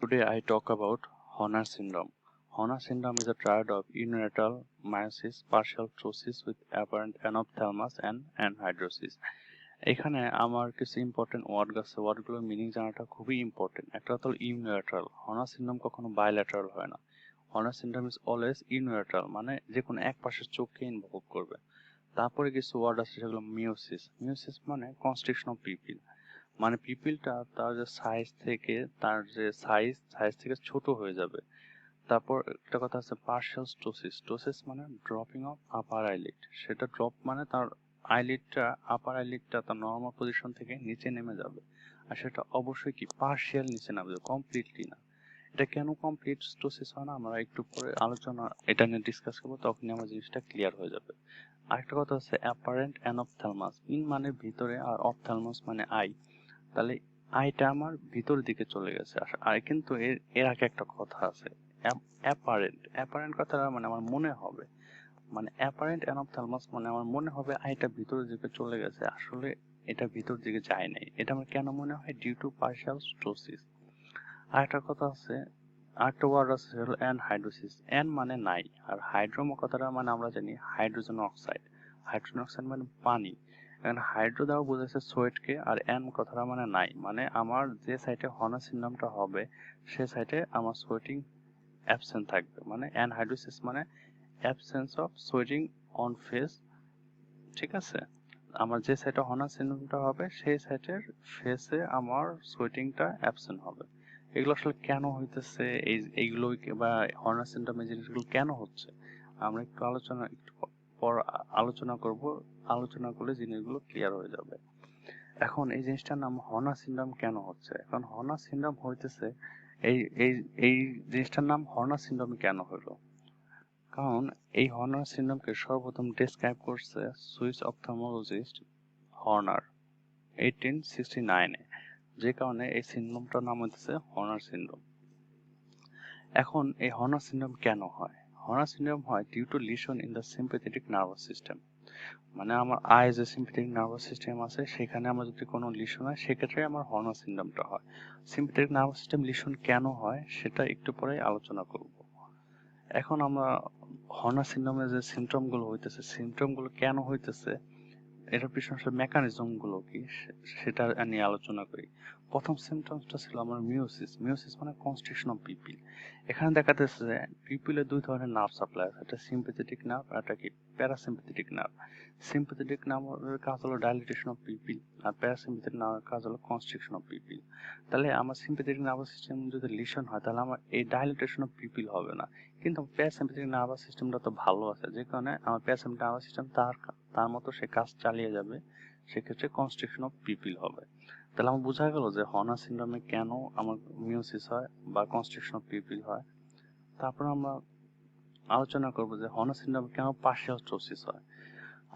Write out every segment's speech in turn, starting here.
Today I talk about Horner syndrome. Horner syndrome is a triad of unilateral meiosis, partial ptosis with apparent anophthalmos and anhidrosis. এখানে আমার কিছু important word আছে, ওয়ার্ডগুলোর meaning জানাটা খুবই important. একটা হলো unilateral, Honor syndrome কখনো bilateral হয় না। Honor syndrome is always unilateral, মানে যে কোনো এক পাশের চোখকে ইনভলভ করবে। তারপরে কিছু ওয়ার্ড আছে সেগুলো মিওসিস। মিওসিস মানে কনস্ট্রিকশন অফ পিপিল, মানে পিপিলটা তার যে সাইজ থেকে সাইজ থেকে ছোট হয়ে যাবে। তারপর একটা কথা আছে পার্শিয়াল স্টোসিস। স্টোসিস মানে ড্রপিং অফ আপার আইলিড, সেটা ড্রপ মানে তার আইলিডটা, আপার আইলিডটা তার নর্মাল পজিশন থেকে নিচে নেমে যাবে। আর সেটা অবশ্যই কি পার্শিয়াল নিচে নামবে, কমপ্লিটলি না। এটা কেন কমপ্লিট স্টোসিস হয় না আমরা একটু পরে আলোচনা এটা নিয়ে ডিসকাস করবো, তখনই আমার জিনিসটা ক্লিয়ার হয়ে যাবে। আরেকটা কথা হচ্ছে অ্যাপারেন্ট অ্যানপথ্যালমাস। ইন মানে ভিতরে আর অপথ্যালমাস মানে আই। তাহলে আইটা আমার ভিতর দিকে চলে গেছে। আর কিন্তু এর আগে একটা কথা আছে, অ্যাপারেন্ট কথাটা মানে আমার মনে হবে, মানে অ্যাপারেন্ট অ্যানপথ্যালমাস মানে আমার মনে হবে আইটা ভিতরের দিকে চলে গেছে, আসলে এটা ভিতর দিকে যায় নাই। এটা আমার কেন মনে হয়? Due to partial ptosis. আর একটা কথা আছে, আরেকটা ওয়ার্ড আছে হলো অ্যানহাইড্রোসিস। অ্যান মানে নাই, আর হাইড্রোমো কথাটা মানে আমরা জানি হাইড্রোজেন অক্সাইড। হাইড্রোজেন অক্সাইড মানে পানি। এখানে হাইড্রো দ্বারা বোঝাচ্ছে সোয়েটকে, আর অ্যান কথাটা মানে নাই, মানে আমার যে সাইটে হর্নার সিনড্রোমটা হবে সে সাইটে আমার সোয়েটিং অ্যাবসেন্ট থাকবে। মানে অ্যানহাইড্রোসিস মানে absence of sweating on face. ঠিক আছে, আমার যে সাইটে হর্নার সিনড্রোমটা হবে সেই সাইটের ফেসে আমার সোয়েটিংটা অ্যাবসেন্ট হবে। এগুলো আসলে কেন হইতেছে, এইগুলো বা হর্নার সিনড্রোম এই জিনিসগুলো কেন হচ্ছে আমরা একটু পর আলোচনা করব। আলোচনা করলে জিনিসগুলো ক্লিয়ার হয়ে যাবে। এখন এই জিনিসটার নাম হর্নার সিনড্রোম কেন হচ্ছে? এখন হর্নার সিনড্রোম হইতেছে এই এই এই জিনিসটার নাম হর্নার সিনড্রোম কেন হলো? কারণ এই হর্নার সিনড্রোমকে সর্বপ্রথম ডেসক্রাইব করছে সুইস অপথ্যালমোলজিস্ট হর্নার 1869-এ, যে কারণে এই সিনড্রোমটার নাম হচ্ছে হর্নার সিনড্রোম। এখন এই হর্নার সিনড্রোম কেন হয়? হর্নার সিনড্রোম হয় due to lesion in the sympathetic nervous system. মানে আমার আই যে সিম্প্যাথেটিক নার্ভাস সিস্টেম আছে সেখানে আমার যদি কোনো লিশন হয় সেক্ষেত্রে আমার হর্নার সিনড্রোমটা হয়। সিম্প্যাথেটিক নার্ভাস সিস্টেম লিশন কেন হয় সেটা একটু পরে আলোচনা করব। এখন আমরা হর্নার সিনড্রোমের যে সিমটম গুলো হইতেছে, সিমটম গুলো কেন হইতেছে, এটার পিছনে আসলে মেকানিজম গুলো কি সেটা নিয়ে আলোচনা করি। প্রথম সিমটমসটা ছিল আমার মিওসিস। মিওসিস মানে কনস্ট্রিকশন অফ পিপিল। এখানে দেখা যাচ্ছে যে পিপিলের দুই ধরনের নার্ভ সাপ্লাই আছে, একটা সিম্প্যাথেটিক নার্ভ আর একটা কি প্যারাসিম্প্যাথেটিক নার্ভ। সিম্প্যাথেটিক নার্ভের কাজ হলো ডাইলেটেশন অফ পিপিল, আর প্যারাসিম্প্যাথেটিক নার্ভের কাজ হলো কনস্ট্রিকশন অফ পিপিল। তাহলে আমার সিম্প্যাথেটিক নার্ভাস সিস্টেম যদি লিশন হয় তাহলে আমার এই ডাইলেটেশন অফ পিপিল হবে না, কিন্তু প্যারাসিম্প্যাথেটিক নার্ভাস সিস্টেমটা তো ভালো আছে, যে কারণে আমার প্যারাসিম্প্যাথেটিক নার্ভাস সিস্টেম তার মতো সে কাজ চালিয়ে যাবে, সেক্ষেত্রে কনস্ট্রিকশন অফ পিপিল হবে। তাহলে আমার বোঝা গেল যে হর্নার সিনড্রোমে কেন আমার মিওসিস হয় বা কনস্ট্রিকশন অফ পিপিল হয়। তারপর আমরা আলোচনা করব যে হর্নার সিনড্রোমে কেন পার্শিয়াল স্টোসিস হয়।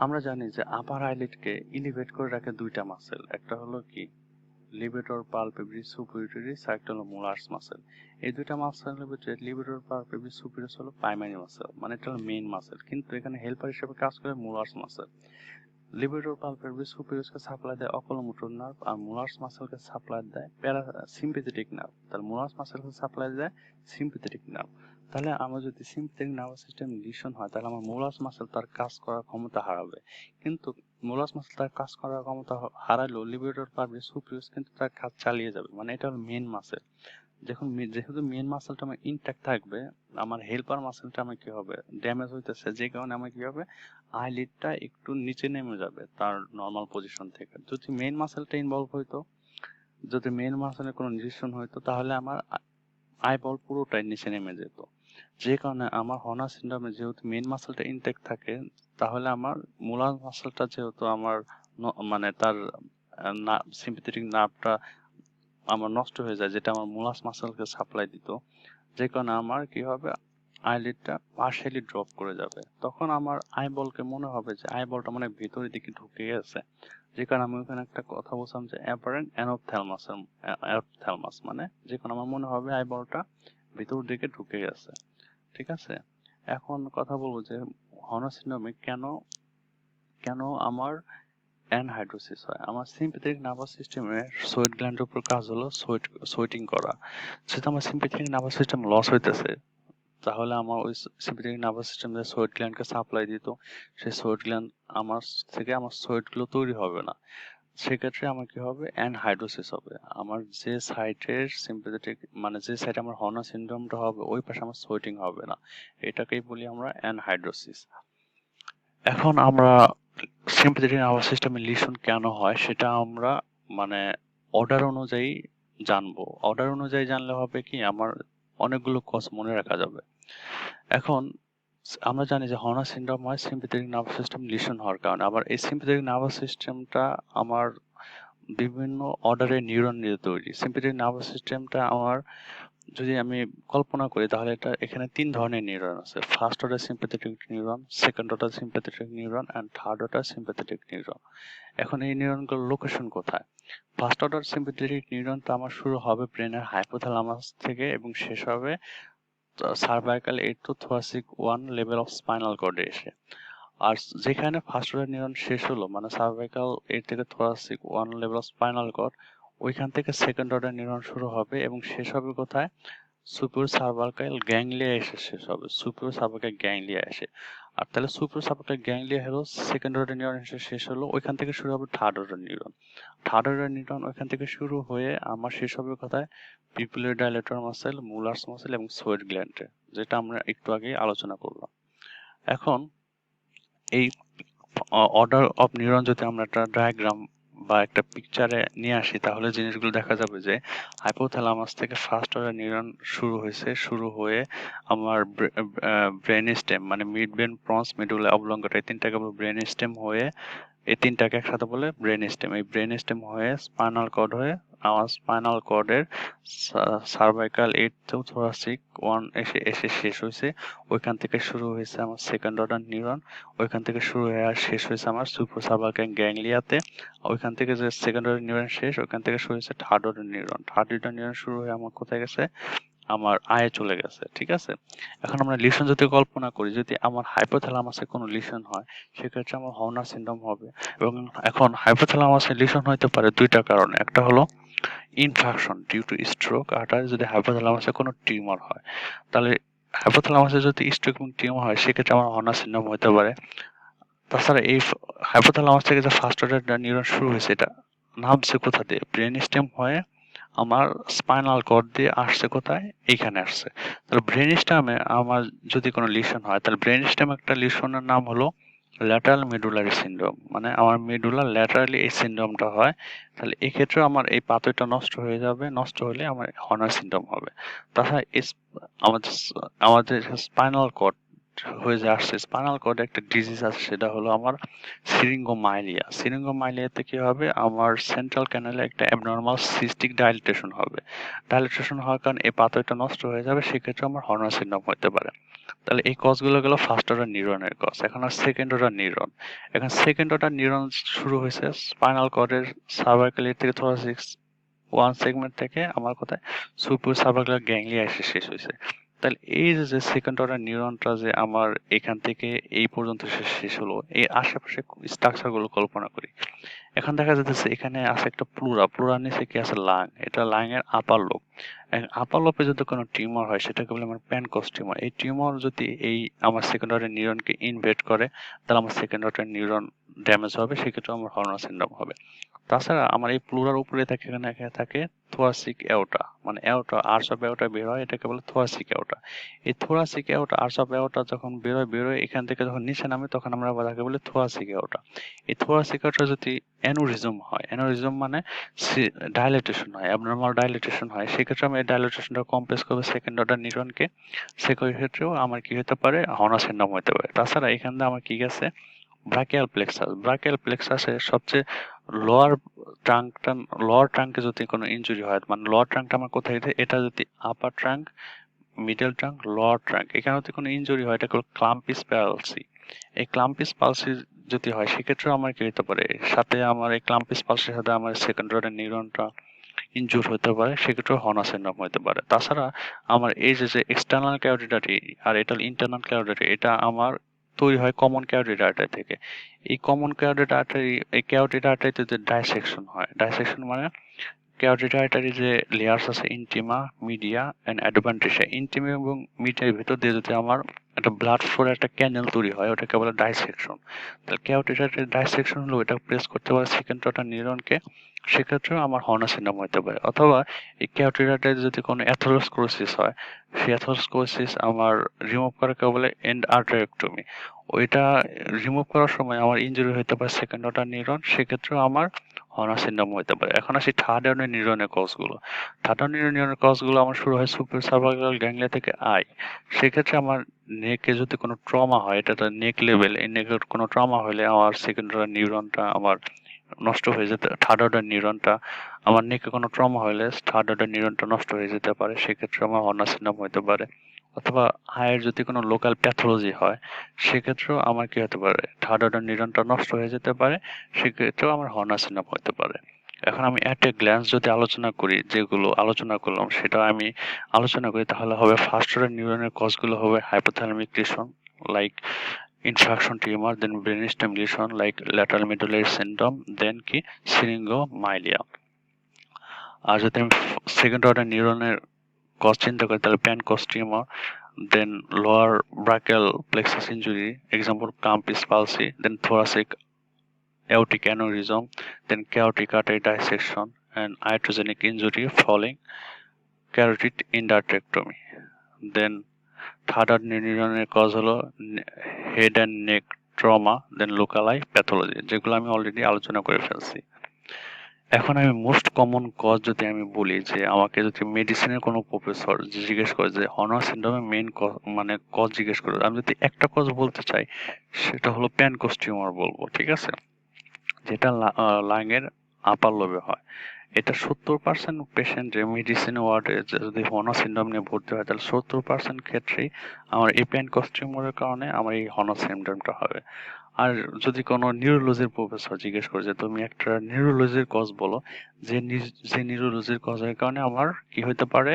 আমরা জানি যে আপার আইলিডকে ইলিভেট করে রাখে দুইটা মাসেল, একটা হলো কি লিবেটর পালপেব্রি সুপিরিয়রি, আরেকটা হলো মোলার্স মাসেল। এই দুইটা মাসেলের ভিতরে লিবেটর পালপেব্রি সুপিরিয়র হলো প্রাইমারি মাসেল, মানে এটা হলো মেইন মাসেল, কিন্তু এখানে হেল্পার হিসেবে কাজ করে মোলার্স মাসেল। লিবেটর পালপেব্রি সুপিরিয়রকে সাপ্লাই দেয় অকুলোমোটর নার্ভ, আর মোলার্স মাসেলকে সাপ্লাই দেয় সিম্প্যাথেটিক নার্ভ। তাহলে মোলার্স মাসেলকে সাপ্লাই দেয় সিম্প্যাথেটিক নার্ভ। তাহলে আমার যদি সিম্প্যাথেটিক নার্ভাস সিস্টেম লিশন হয় তাহলে আমার মোলার্স মাসেল তার কাজ করার ক্ষমতা হারাবে, কিন্তু মোলার্স মাসেল তার কাজ করার ক্ষমতা হারালেও লিবেটর পালপেব্রি সুপিরিয়র কিন্তু তার কাজ চালিয়ে যাবে, মানে এটা হলো মেইন মাসেল। যেহেতু মেইন মাসেলটা আমার ইনট্যাক্ট থাকবে, আমার হেল্পার মাসেলটা আমার কি হবে, ড্যামেজ হইতেছে, যে কারণে আমার কি হবে, আইলিডটা একটু নিচে নেমে যাবে তার নর্মাল পজিশন থেকে। যদি মেইন মাসেলটা ইনভলভ হইতো, যদি মেইন মাসেলের কোনো নিউট্রিশন হইতো তাহলে আমার আইবল পুরোটাই নিচে নেমে যেত, যে কারণে আমার হর্নার সিনড্রোমে যেহেতু মেইন মাসেলটা ইনট্যাক্ট থাকে, তাহলে আমার মোলার মাসেলটা যেহেতু আমার মানে তার সিম্প্যাথেটিক নার্ভটা আমার নষ্ট হয়ে যায়, যেটা আমার মোলাস মাসেলকে সাপ্লাই দিত, যে কারণে আমার কি হবে, আইলিডটা পার্শিয়ালি ড্রপ করে যাবে। তখন আমার আইবলকে মনে হবে যে আইবলটা মানে ভেতরের দিকে ঢুকে গেছে, যে কারণে আমি ওখানে একটা কথা বলছিলাম যে অ্যাপারেন্ট অ্যানপথ্যালমাস, মানে যে কারণে আমার মনে হবে আইবলটা ভেতরের দিকে ঢুকে গেছে। ঠিক আছে, এখন কথা বলবো যে হর্নার সিনড্রোমে কেন কেন আমার অ্যানহাইড্রোসিস হয়। আমার সিম্প্যাথেটিক নার্ভাস সিস্টেমের সোয়েট গ্ল্যান্ডের উপর কাজ হলো সোয়েটিং করা। যেহেতু আমার সিম্প্যাথেটিক নার্ভাস সিস্টেম লস হইতেছে, তাহলে আমার ওই সিম্প্যাথেটিক নার্ভাস সিস্টেম যে সোয়েট গ্ল্যান্ডকে সাপ্লাই দিত, সেই সোয়েট গ্ল্যান্ড আমার থেকে আমার সোয়েট গুলো তৈরি হবে না। সেক্ষেত্রে আমার কি হবে? অ্যানহাইড্রোসিস হবে। আমার যে সাইটের সিম্প্যাথেটিক মানে যে সাইটে আমার হর্নার সিনড্রোমটা হবে ওই পাশে আমার সোয়েটিং হবে না, এটাকেই বলি আমরা অ্যানহাইড্রোসিস। এখন আমরা সিম্প্যাথেটিক নার্ভাস সিস্টেমের লিশন কেন হয় সেটা আমরা মানে অর্ডার অনুযায়ী জানবো। অর্ডার অনুযায়ী জানলে হবে কি, আমার অনেকগুলো কজ মনে রাখা যাবে। এখন আমরা জানি যে হর্নার সিনড্রোম হয় সিম্প্যাথেটিক নার্ভাস সিস্টেম লিশন হওয়ার কারণে। আবার এই সিম্প্যাথেটিক নার্ভাস সিস্টেমটা আমার বিভিন্ন অর্ডারের নিউরন নিয়ে তৈরি। সিম্প্যাথেটিক নার্ভাস সিস্টেমটা আমার যদি আমি কল্পনা করি তাহলে এটা এখানে 3 ধরনের নিউরন আছে। First order sympathetic neuron, second order sympathetic neuron and third order sympathetic neuron. এখন এই নিউরনগুলোর লোকেশন কোথায়? ফার্স্ট অর্ডার সিম্প্যাথেটিক নিউরনটা আমার শুরু হবে ব্রেনের হাইপোথ্যালামাস থেকে এবং শেষ হবে cervical 8 to thoracic 1 level of spinal কর্ডে এসে। আর যেখানে ফার্স্ট অর্ডার নিউরন শেষ হলো মানে সার্ভাইকাল 8 থেকে thoracic 1 level of spinal cord, ওইখান থেকে সেকেন্ড অর্ডার নিউরন শুরু হবে এবং শেষ হবে কোথায়? সুপিরিয়র সার্ভাইকাল গ্যাংলিয়া এসে শেষ হবে। সুপিরিয়র সার্ভাইকাল গ্যাংলিয়া এসে। আর তাহলে সুপিরিয়র সার্ভাইকাল গ্যাংলিয়া হলো সেকেন্ড অর্ডার নিউরন এসে শেষ হলো, ওইখান থেকে শুরু হবে third order neuron. Third order neuron ওইখান থেকে শুরু হয়ে আমার শেষ হবে কোথায়? পিপিলোর ডাইলেটর মাসেল, মুলার্স মাসেল এবং সোয়েট গ্ল্যান্ডে, যেটা আমরা একটু আগে আলোচনা করলাম। এখন এই অর্ডার অফ নিউরন যদি আমরা একটা ডায়াগ্রাম বা একটা পিকচারে নিয়ে আসি তাহলে জিনিসগুলো দেখা যাবে যে হাইপোথ্যালামাস থেকে ফার্স্ট অর্ডার নিউরন শুরু হয়েছে, শুরু হয়ে আমার ব্রেন স্টেম মানে মিড ব্রেন, প্রন্স, মেডুলা অবলঙ্গটা, এই তিনটাকে ব্রেন স্টেম হয়ে, এই তিনটাকে একসাথে বলে ব্রেন স্টেম। এই ব্রেন স্টেম হয়ে স্পাইনাল কর্ড হয়ে আমার স্পাইনাল কর্ডের সার্ভাইকাল 8 to thoracic 1 এসে এসে শেষ হয়েছে। ওইখান থেকে শুরু হয়েছে আমার সেকেন্ড অর্ডার নিউরন, ওইখান থেকে শুরু হয়ে আর শেষ হয়েছে আমার সুপ্রোসার্ভাইকাল গ্যাংলিয়াতে। ওইখান থেকে যে সেকেন্ড অর্ডার নিউরন শেষ, ওইখান থেকে শুরু হয়েছে third order neuron. Third order neuron শুরু হয়ে আমার কোথায় গেছে? আমার আয়ে চলে গেছে। ঠিক আছে? এখন আমরা লিশন যদি কল্পনা করি, যদি আমার হাইপোথ্যালামাসে কোনো লিশন হয় সেক্ষেত্রে আমার হর্নার সিনড্রোম হবে। এবং এখন হাইপোথ্যালামাসে লিশন হইতে পারে দুইটা কারণে। একটা হলো ইনফাকশন ডিউ টু স্ট্রোক, আর যদি হাইপোথ্যালামাসে কোনো টিউমার হয়। তাহলে হাইপোথ্যালামাসে যদি স্ট্রোক এবং টিউমার হয় সেক্ষেত্রে আমার হর্নার সিনড্রোম হতে পারে। তাছাড়া এই হাইপোথ্যালামাস থেকে যে ফার্স্ট অর্ডার নিউরন শুরু হয়েছে এটা নামছে কোথা দিয়ে? ব্রেন স্টেম হয়ে আমার স্পাইনাল কর্ড দিয়ে আসছে কোথায়? এইখানে আসছে। তাহলে ব্রেন স্টেমে আমার যদি কোনো লিশন হয় তাহলে ব্রেন স্টেম একটা লিশনের নাম হলো ল্যাটারাল মেডুলারি সিনড্রোম, মানে আমার মেডুলা ল্যাটারালি এই সিনড্রোমটা হয়। তাহলে এই ক্ষেত্রে আমার এই পাথওয়েটা নষ্ট হয়ে যাবে, নষ্ট হলে আমার হর্নার সিনড্রোম হবে। তাছাড়া আমাদের আমাদের স্পাইনাল কর্ড হয়ে যে আসছে, স্পাইনাল কর্ডে একটা ডিজিজ আছে সেটা হলো আমার সিরিঙ্গোমাইলিয়া। সিরিঙ্গোমাইলিয়াতে কি হবে? আমার সেন্ট্রাল ক্যানালে একটা অ্যাবনর্মাল সিস্টিক ডাইলেটেশন হবে। ডাইলেটেশন হওয়ার কারণে এই পাথওয়েটা নষ্ট হয়ে যাবে, সেক্ষেত্রে আমার হর্নার সিনড্রোম হতে পারে। তাহলে এই কজগুলো গেল ফার্স্ট অর্ডার নিউরনের কজ। এখন আর সেকেন্ড অর্ডার নিউরন। এখন সেকেন্ড অর্ডার নিউরন শুরু হয়েছে স্পাইনাল কর্ডের সার্ভাইকাল থেকে thoracic 1 সেগমেন্ট থেকে আমার কোথায়? সুপিরিয়র সার্ভাইকাল গ্যাংলিয়া এসে শেষ হয়েছে। তাহলে এই যে সেকেন্ড অর্ডার নিউরনটা যে আমার এখান থেকে এই পর্যন্ত শেষ হলো, এই আশেপাশে স্ট্রাকচার গুলো কল্পনা করি। এখন দেখা যাচ্ছে এখানে আছে একটা প্লুরার নিচে কি আছে? লাং। এটা লাং এর আপার লোব। আপার লোবে যদি কোনো টিউমার হয় সেটাকে বলে আমার প্যানকস টিউমার। এই টিউমার যদি এই আমার সেকেন্ড অর্ডার নিউরনকে ইনভেড করে তাহলে আমার সেকেন্ড অর্ডার নিউরন ড্যামেজ হবে, সেক্ষেত্রে আমার হর্নার সিনড্রোম হবে। তাছাড়া আমার এই প্লুরার উপরে থাকে এখানে থাকে থোরাসিক এওটা, মানে এওটা আর্চ অফ এওটা বের হয়, এটাকে বলে থোরাসিক এওটা। এই থোরাসিক এওটা আর্চ অফ এওটা যখন বেরোয় এখান থেকে যখন নিচে নামে তখন আমরা তাকে বলি থোরাসিক এওটা। এই থোরাসিক এওটা যদি অ্যানুরিজম হয়, অ্যানুরিজম মানে ডাইলেটেশন হয়, অ্যাবনর্মাল ডাইলেটেশন হয়, সেক্ষেত্রে আমি এই ডাইলেটেশনটা কম্প্রেস করবে সেকেন্ড অর্ডার নিউরনকে, সেক্ষেত্রেও আমার কি হতে পারে? হর্নার সিনড্রোম হতে পারে। তাছাড়া এখানে আমার কি গেছে? Brachial plexus. ব্রাকিয়াল প্লেক্সাসের সবচেয়ে লোয়ার ট্রাঙ্কটা, লোয়ার ট্রাঙ্কে যদি কোনো ইনজুরি হয়, মানে লোয়ার ট্রাঙ্কটা আমার কোথায়? এটা যদি upper trunk, middle trunk, lower trunk, এখানে যদি কোনো ইনজুরি হয় এটা হলো ক্লাম্পিস প্যালসি। এই ক্লাম্পিস পালসি যদি হয় সেক্ষেত্রে আমার কি হতে পারে? সাথে আমার এই ক্লাম্পিস পালসির সাথে আমার সেকেন্ড অর্ডার নিউরনটা ইনজুর হতে পারে, সেক্ষেত্রে হর্নার সিনড্রোম হতে পারে। তাছাড়া আমার এই যে এক্সটার্নাল ক্যারোটিডারি আর এটা ইন্টারনাল ক্যারোটিডারি, এটা আমার তৈরি হয় কমন ক্যারোটিড আর্টারি থেকে। এই কমন ক্যারোটিড আর্টারি, এই ক্যারোটিড আর্টারিতে যে ডাইসেকশন হয়, ডাইসেকশন মানে ক্যারোটিড আর্টারি যে লেয়ার্স আছে ইন্টিমা, মিডিয়া এন্ড অ্যাডভেন্ট্রিসা, ইন্টিমা এবং মিডিয়ার ভিতর দিয়ে যদি আমার একটা ব্লাড ফ্লোর একটা ক্যানেল তৈরি হয়, ওটাকে বলে ডাইসেকশন। তাহলে ক্যারোটিড আর্টারি ডাইসেকশন হলো এটা প্রেস করতে পারে সেকেন্ড অর্ডার নিউরনকে, সেক্ষেত্রেও আমার হর্নার সিনড্রোম হতে পারে। অথবা এই ক্যারোটিড আর্টারি যদি কোনো অ্যাথেরোস্ক্লেরোসিস হয়, সেই অ্যাথেরোস্ক্লেরোসিস আমার রিমুভ করাকে বলে এন্ড আর্টারিওটমি। ওইটা রিমুভ করার সময় আমার ইনজুরি হতে পারে সেকেন্ড অর্ডার নিউরন, সেক্ষেত্রেও আমার হর্নার সিনড্রোম হতে পারে। এখন আসি থার্ড অর্ডার নিউরনের কজগুলো। থার্ড অর্ডার নিউরনের কজগুলো আমার শুরু হয় সুপিরিয়র সার্ভাইকাল গ্যাংলিয়া থেকে আই। সেক্ষেত্রে আমার নেকে যদি কোনো ট্রমা হয়, এটা তো নেক লেভেল, এই নেকের কোনো ট্রমা হলে আমার সেকেন্ড অর্ডার নিউরনটা আমার নষ্ট হয়ে যেতে, থার্ড অর্ডার নিউরনটা আমার নেকে কোনো ট্রমা হলে থার্ড অর্ডার নিউরনটা নষ্ট হয়ে যেতে পারে, সেক্ষেত্রে আমার হর্নার সিনড্রোম হতে পারে। অথবা আয়ের যদি কোনো লোকাল প্যাথোলজি হয়, সেক্ষেত্রেও আমার কি হতে পারে, থার্ড অর্ডার নিউরনটা নষ্ট হয়ে যেতে পারে, সেক্ষেত্রেও আমার হর্নার সিনড্রোম হতে পারে। এখন আমি অ্যাট এ গ্ল্যান্স যদি আলোচনা করি, যেগুলো আলোচনা করলাম সেটা আমি আলোচনা করি, তাহলে হবে ফার্স্ট অর্ডার নিউরনের কজগুলো হবে hypothalamic lesion like infarction tumor, then brainstem lesion like lateral medullary syndrome, then কি syringomyelia। আর যদি আমি সেকেন্ড অর্ডার নিউরনের কজ চিন্তা করি, তাহলে Pancoast tumour, then lower brachial plexus injury, example Klumpke's palsy, then thoracic aortic aneurysm, then carotid artery dissection and iatrogenic injury following carotid endarterectomy। Then third order নিউরনের cause হলো head and neck trauma, then local eye pathology, যেগুলো আমি already আলোচনা করে ফেলছি। এখন আমি most common cause যদি আমি বলি, যে আমাকে যদি মেডিসিনের কোনো প্রফেসর জিজ্ঞেস করে যে হর্নার সিনড্রোমের মেইন মানে কজ জিজ্ঞেস করে, আমি যদি একটা কজ বলতে চাই, সেটা হলো প্যানকস টিউমার বলবো, ঠিক আছে, যেটা লাংয়ের আপার লোবে হয়। এটা 70% পেশেন্ট মেডিসিন ওয়ার্ডে যদি হর্নার সিনড্রোম নিয়ে ভর্তি হয়, তাহলে 70% ক্ষেত্রেই আমার এই প্যানকস টিউমারের কারণে আমার এই হর্নার সিনড্রোমটা হবে। আর যদি কোনো নিউরোলজির প্রফেসর জিজ্ঞেস করে যে তুমি একটা নিউরোলজির কজ বলো, যে নিউরোলজির কজের কারণে আমার কি হতে পারে,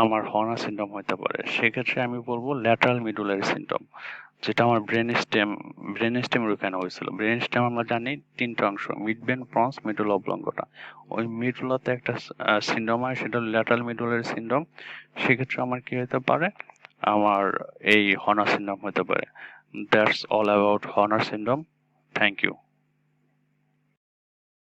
আমার হর্নার সিনড্রোম হতে পারে, সেক্ষেত্রে আমি বলবো ল্যাটারাল মিডুলারি সিনড্রোম, যেটা আমার ব্রেন স্টেমের ওখানে হয়েছিল। ব্রেন স্টেম আমরা জানি তিনটা অংশ, মিড ব্রেন, প্রন্স, মিডুল, অবলঙ্গটা। ওই মিডুলাতে একটা সিনড্রোম হয়, সেটা ল্যাটারাল মিডুলারি সিনড্রোম। সেক্ষেত্রে আমার কি হতে পারে, আমার এই হর্নার সিনড্রোম হতে পারে। That's all about Horner syndrome. Thank you.